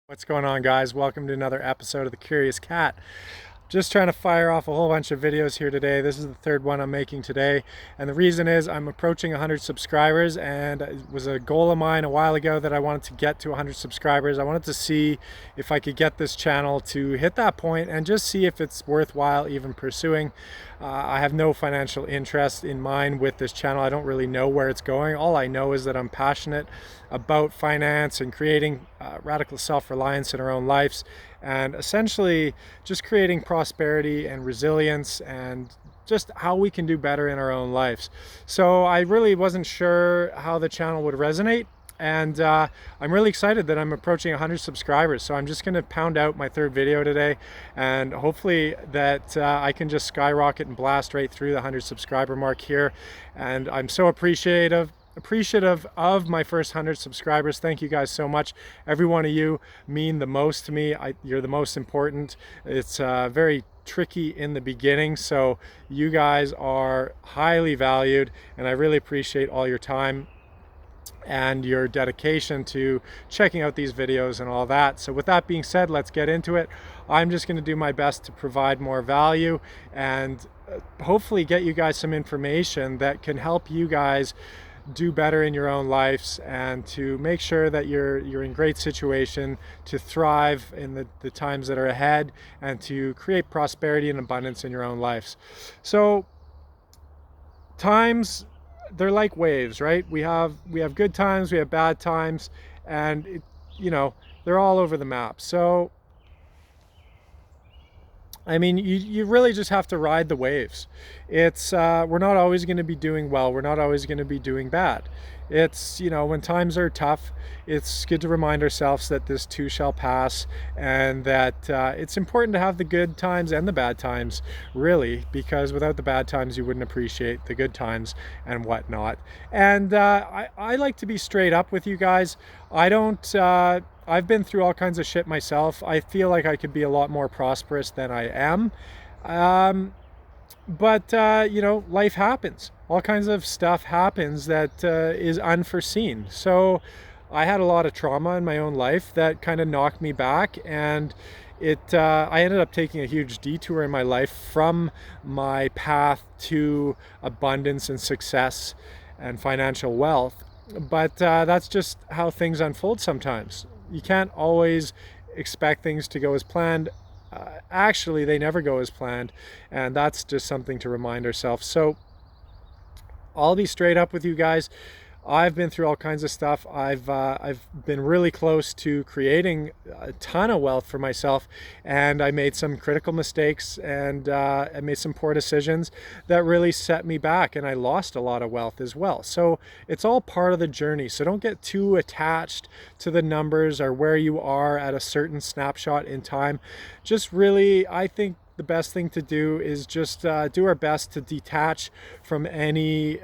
What's going on, guys? Welcome to another episode of The Curious Cat. Just trying to fire off a whole bunch of videos here today. This is the third one I'm making today, and the reason is I'm approaching 100 subscribers, and it was a goal of mine a while ago that I wanted to get to 100 subscribers. I wanted to see if I could get this channel to hit that point and just see if it's worthwhile even pursuing. I have no financial interest in mind with this channel. I don't really know where it's going. All I know is that I'm passionate about finance and creating radical self-reliance in our own lives, and essentially just creating prosperity and resilience and just how we can do better in our own lives. So I really wasn't sure how the channel would resonate, and I'm really excited that I'm approaching 100 subscribers. So I'm just going to pound out my third video today, and hopefully that I can just skyrocket and blast right through the 100 subscriber mark here. And I'm so appreciative of my first 100 subscribers. Thank you guys so much. Every one of you mean the most to me. You're the most important. It's very tricky in the beginning, so you guys are highly valued, and I really appreciate all your time and your dedication to checking out these videos and all that. So with that being said, let's get into it. I'm just going to do my best to provide more value and hopefully get you guys some information that can help you guys do better in your own lives and to make sure that you're in great situation to thrive in the times that are ahead and to create prosperity and abundance in your own lives. So times, they're like waves, right? We have good times, we have bad times, and they're all over the map. So I mean, you really just have to ride the waves. It's we're not always going to be doing well. We're not always going to be doing bad. It's, when times are tough, it's good to remind ourselves that this too shall pass, and that it's important to have the good times and the bad times, really, because without the bad times, you wouldn't appreciate the good times and whatnot. And I like to be straight up with you guys. I don't. I've been through all kinds of shit myself. I feel like I could be a lot more prosperous than I am. But life happens. All kinds of stuff happens that is unforeseen. So I had a lot of trauma in my own life that kind of knocked me back, and I ended up taking a huge detour in my life from my path to abundance and success and financial wealth. But that's just how things unfold sometimes. You can't always expect things to go as planned. Actually, they never go as planned, and that's just something to remind ourselves. So I'll be straight up with you guys. I've been through all kinds of stuff. I've been really close to creating a ton of wealth for myself, and I made some critical mistakes, and I made some poor decisions that really set me back, and I lost a lot of wealth as well. So it's all part of the journey. So don't get too attached to the numbers or where you are at a certain snapshot in time. Just really, I think the best thing to do is just do our best to detach from any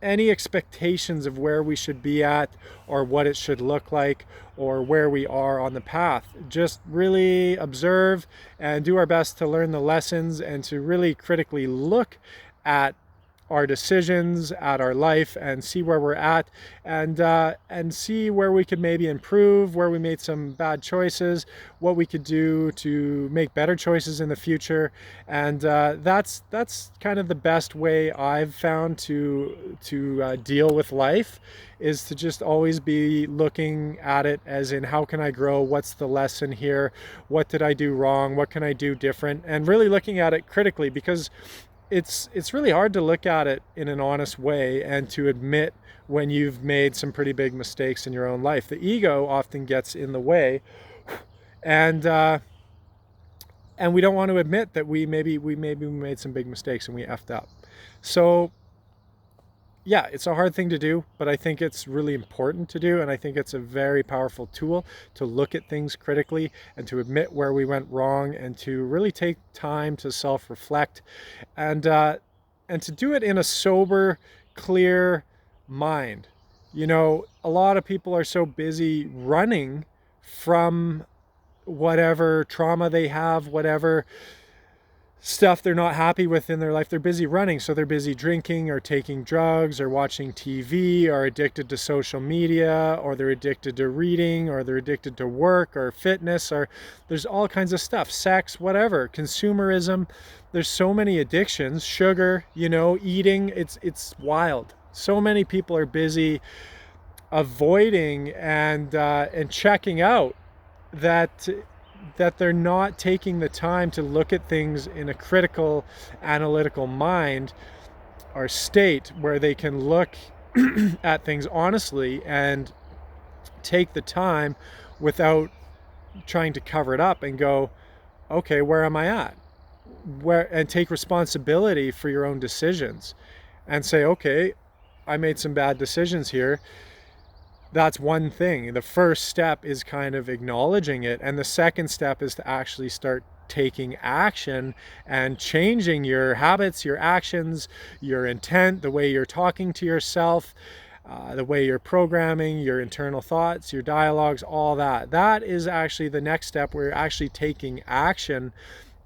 any expectations of where we should be at or what it should look like or where we are on the path. Just really observe and do our best to learn the lessons and to really critically look at our decisions, at our life, and see where we're at, and see where we could maybe improve, where we made some bad choices, what we could do to make better choices in the future. And that's kind of the best way I've found to deal with life, is to just always be looking at it as in, how can I grow? What's the lesson here? What did I do wrong? What can I do different? And really looking at it critically, because it's really hard to look at it in an honest way and to admit when you've made some pretty big mistakes in your own life. The ego often gets in the way, and we don't want to admit that we maybe made some big mistakes and we effed up. So yeah, it's a hard thing to do, but I think it's really important to do, and I think it's a very powerful tool to look at things critically and to admit where we went wrong and to really take time to self-reflect and to do it in a sober, clear mind. A lot of people are so busy running from whatever trauma they have, whatever stuff they're not happy with in their life. They're busy running, so they're busy drinking or taking drugs or watching TV, or addicted to social media, or they're addicted to reading, or they're addicted to work or fitness, or there's all kinds of stuff, sex, whatever, consumerism. There's so many addictions, sugar, eating, it's wild. So many people are busy avoiding and checking out that they're not taking the time to look at things in a critical, analytical mind or state where they can look at things honestly and take the time without trying to cover it up and go, okay, where am I at? And take responsibility for your own decisions and say, okay, I made some bad decisions here. That's one thing. The first step is kind of acknowledging it. And the second step is to actually start taking action and changing your habits, your actions, your intent, the way you're talking to yourself, the way you're programming, your internal thoughts, your dialogues, all that. That is actually the next step where you're actually taking action.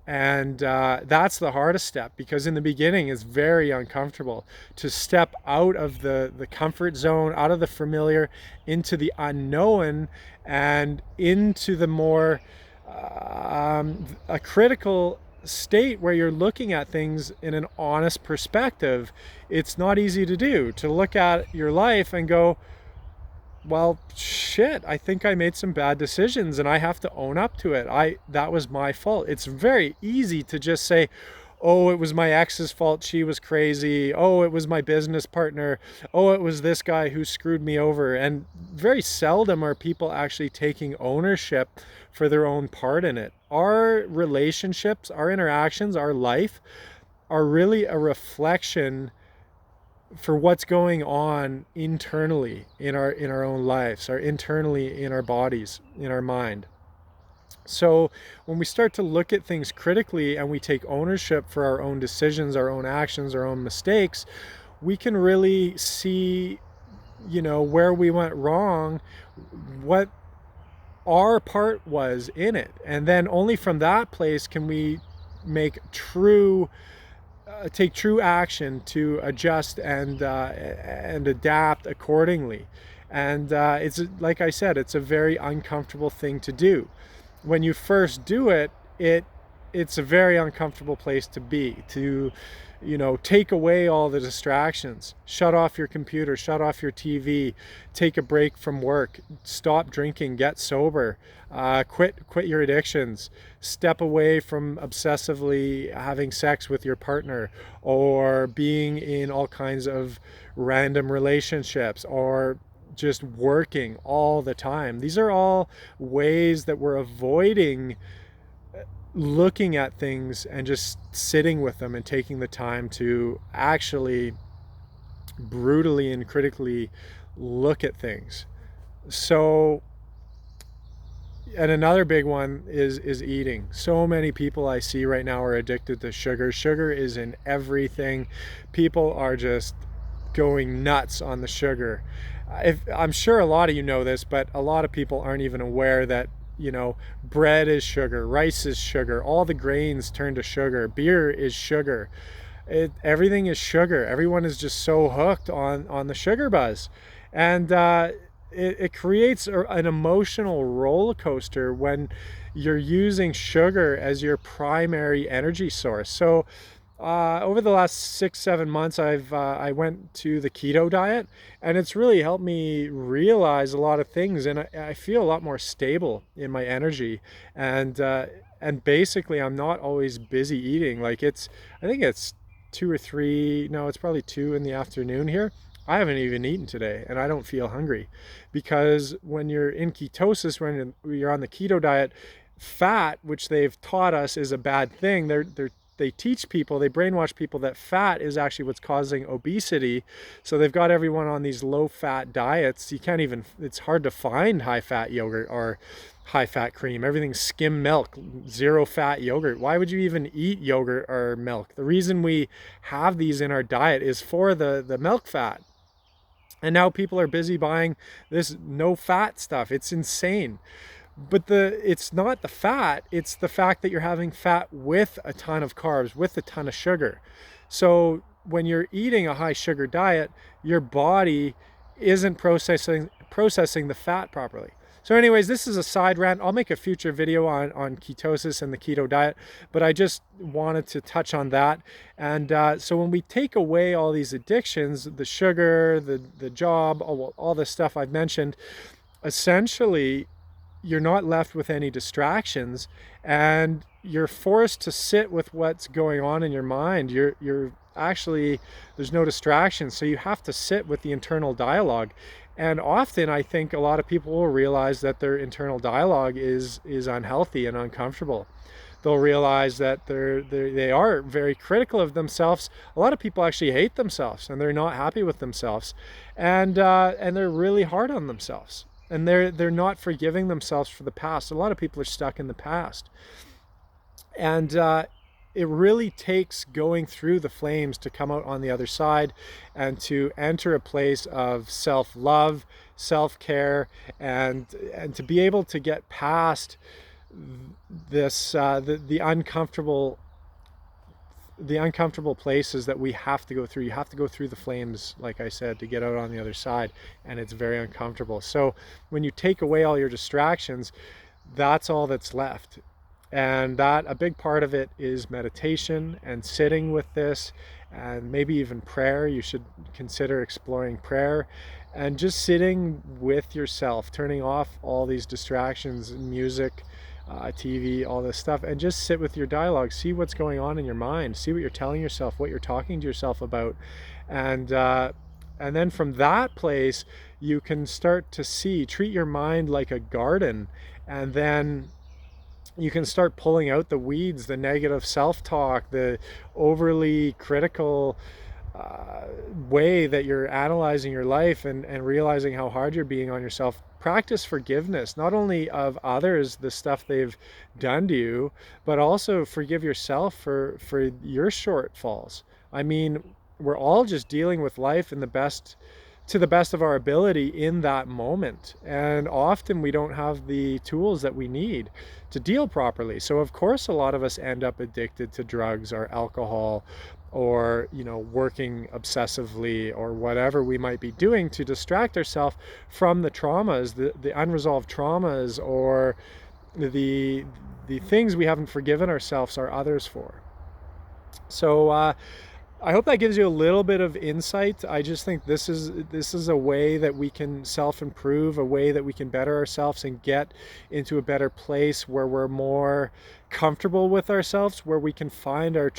And that's the hardest step, because in the beginning it's very uncomfortable to step out of the comfort zone, out of the familiar, into the unknown, and into the more a critical state where you're looking at things in an honest perspective. It's not easy to do, to look at your life and go, well, shit, I think I made some bad decisions and I have to own up to it. That was my fault. It's very easy to just say, oh, it was my ex's fault, she was crazy. Oh, it was my business partner. Oh, it was this guy who screwed me over. And very seldom are people actually taking ownership for their own part in it. Our relationships, our interactions, our life are really a reflection for what's going on internally in our own lives, or internally in our bodies, in our mind. So when we start to look at things critically and we take ownership for our own decisions, our own actions, our own mistakes, we can really see, where we went wrong, what our part was in it. And then only from that place can we take true action to adjust and adapt accordingly. And it's, like I said, it's a very uncomfortable thing to do. When you first do it, it's a very uncomfortable place to be, to take away all the distractions, shut off your computer, shut off your TV, take a break from work, stop drinking, get sober, quit your addictions, step away from obsessively having sex with your partner, or being in all kinds of random relationships, or just working all the time. These are all ways that we're avoiding looking at things and just sitting with them and taking the time to actually brutally and critically look at things. So, and another big one is eating. So many people I see right now are addicted to sugar. Sugar is in everything. People are just going nuts on the sugar. I'm sure a lot of you know this, but a lot of people aren't even aware that bread is sugar, rice is sugar, all the grains turn to sugar, beer is sugar. Everything is sugar. Everyone is just so hooked on the sugar buzz. And it creates an emotional roller coaster when you're using sugar as your primary energy source. So over the last 6-7 months, I went to the keto diet, and it's really helped me realize a lot of things, and I feel a lot more stable in my energy, and basically I'm not always busy eating. Like I think it's 2 or 3, no, it's probably 2 in the afternoon here. I haven't even eaten today, and I don't feel hungry, because when you're in ketosis, when you're on the keto diet, fat, which they've taught us is a bad thing, they teach people, they brainwash people that fat is actually what's causing obesity. So they've got everyone on these low-fat diets. It's hard to find high-fat yogurt or high-fat cream. Everything's skim milk, zero-fat yogurt. Why would you even eat yogurt or milk? The reason we have these in our diet is for the milk fat. And now people are busy buying this no-fat stuff. It's insane. But it's not the fat, it's the fact that you're having fat with a ton of carbs, with a ton of sugar. So when you're eating a high sugar diet, your body isn't processing the fat properly. So anyways, this is a side rant. I'll make a future video on ketosis and the keto diet, but I just wanted to touch on that. And so when we take away all these addictions, the sugar, the job, all the stuff I've mentioned, essentially you're not left with any distractions, and you're forced to sit with what's going on in your mind. You're actually, there's no distractions, so you have to sit with the internal dialogue. And often I think a lot of people will realize that their internal dialogue is unhealthy and uncomfortable. They'll realize that they are very critical of themselves. A lot of people actually hate themselves, and they're not happy with themselves, and they're really hard on themselves, and they're not forgiving themselves for the past. A lot of people are stuck in the past, and it really takes going through the flames to come out on the other side and to enter a place of self-love, self-care, and to be able to get past this the uncomfortable places that we have to go through. You have to go through the flames, like I said, to get out on the other side, and it's very uncomfortable. So when you take away all your distractions, that's all that's left. And that a big part of it is meditation and sitting with this, and maybe even prayer. You should consider exploring prayer and just sitting with yourself, turning off all these distractions, music, TV, all this stuff, and just sit with your dialogue. See what's going on in your mind. See what you're telling yourself, what you're talking to yourself about, and then from that place, you can start to treat your mind like a garden, and then you can start pulling out the weeds, the negative self-talk, the overly critical way that you're analyzing your life, and realizing how hard you're being on yourself. Practice forgiveness, not only of others, the stuff they've done to you, but also forgive yourself for your shortfalls. I mean, we're all just dealing with life to the best of our ability in that moment. And often we don't have the tools that we need to deal properly. So of course, a lot of us end up addicted to drugs or alcohol, or working obsessively, or whatever we might be doing to distract ourselves from the traumas, the unresolved traumas, or the things we haven't forgiven ourselves or others for. So I hope that gives you a little bit of insight. I just think this is a way that we can self-improve, a way that we can better ourselves and get into a better place where we're more comfortable with ourselves, where we can find our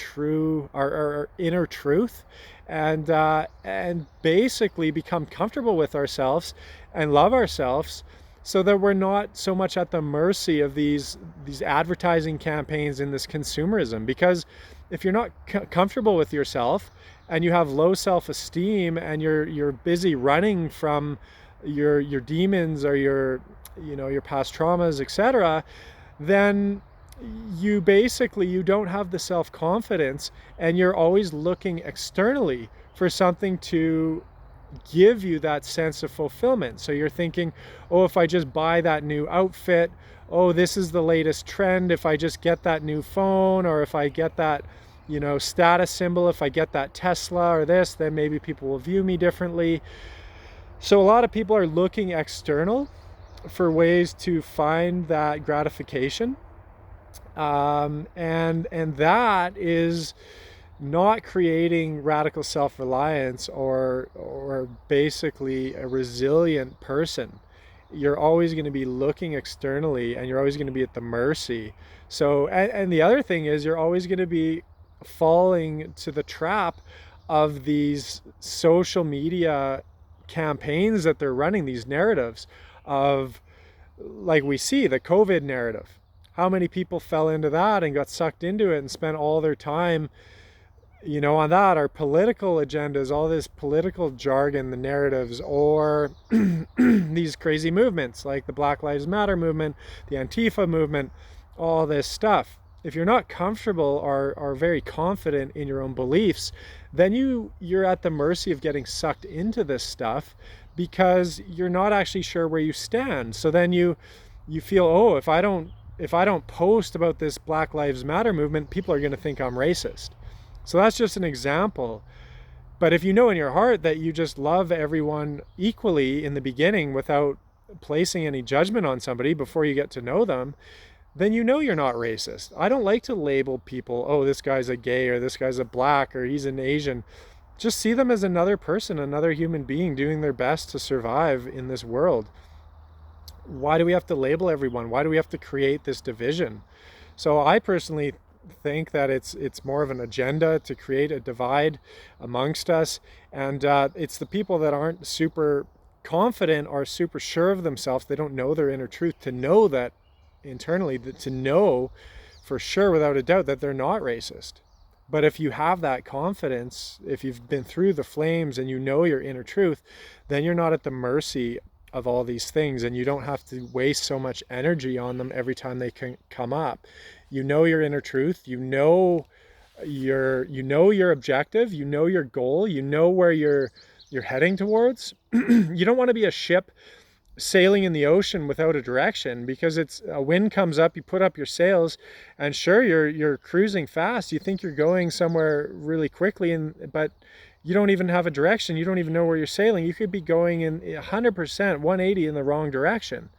inner truth, and basically become comfortable with ourselves and love ourselves, so that we're not so much at the mercy of these advertising campaigns and this consumerism. Because if you're not comfortable with yourself, and you have low self-esteem, and you're busy running from your demons, or your past traumas, etc., then you don't have the self-confidence, and you're always looking externally for something to give you that sense of fulfillment. So you're thinking, oh, if I just buy that new outfit, oh, this is the latest trend, if I just get that new phone, or if I get that status symbol, if I get that Tesla or this, then maybe people will view me differently. So a lot of people are looking external for ways to find that gratification, and that is not creating radical self-reliance, or basically a resilient person. You're always going to be looking externally, and you're always going to be at the mercy. So, and the other thing is, you're always going to be falling to the trap of these social media campaigns that they're running, these narratives of, like we see the COVID narrative. How many people fell into that and got sucked into it and spent all their time on that? Our political agendas, all this political jargon, the narratives, or these crazy movements like the Black Lives Matter movement, the Antifa movement, all this stuff. If you're not comfortable or very confident in your own beliefs, then you're at the mercy of getting sucked into this stuff, because you're not actually sure where you stand. So then you you feel, oh, if I don't post about this Black Lives Matter movement, people are going to think I'm racist. So that's just an example. But if you know in your heart that you just love everyone equally in the beginning without placing any judgment on somebody before you get to know them, then you know you're not racist. I don't like to label people, oh, this guy's a gay, or this guy's a black, or he's an Asian. Just see them as another person, another human being doing their best to survive in this world. Why do we have to label everyone? Why do we have to create this division? So I personally think that it's more of an agenda to create a divide amongst us, and it's the people that aren't super confident or super sure of themselves, they don't know their inner truth, to know that internally, to know for sure without a doubt that they're not racist. But if you have that confidence, if you've been through the flames and you know your inner truth, then you're not at the mercy of all these things, and you don't have to waste so much energy on them every time they can come up. You know your inner truth, you know your objective, you know your goal, you know where you're heading towards. You don't want to be a ship sailing in the ocean without a direction, because it's a wind comes up, you put up your sails, and sure, you're cruising fast, you think you're going somewhere really quickly, but you don't even have a direction, you don't even know where you're sailing. You could be going in 100%, 180 in the wrong direction.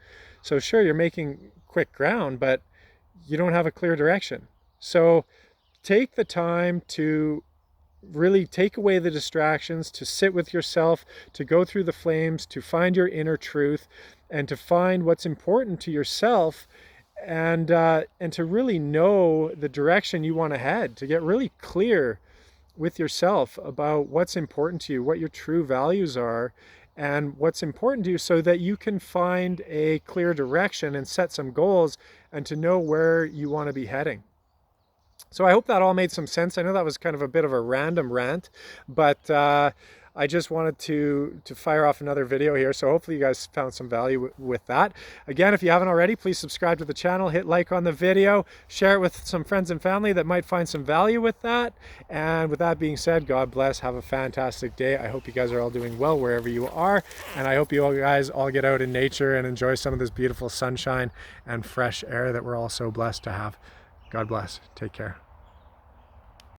So sure, you're making quick ground, but you don't have a clear direction. So take the time to really take away the distractions, to sit with yourself, to go through the flames, to find your inner truth, and to find what's important to yourself, and to really know the direction you want to head, to get really clear with yourself about what's important to you, what your true values are, and what's important to you, so that you can find a clear direction and set some goals, and to know where you want to be heading. So I hope that all made some sense. I know that was kind of a bit of a random rant, but I just wanted to fire off another video here. So hopefully you guys found some value with that. Again, if you haven't already, please subscribe to the channel, hit like on the video, share it with some friends and family that might find some value with that. And with that being said, God bless. Have a fantastic day. I hope you guys are all doing well wherever you are. And I hope you all guys all get out in nature and enjoy some of this beautiful sunshine and fresh air that we're all so blessed to have. God bless. Take care.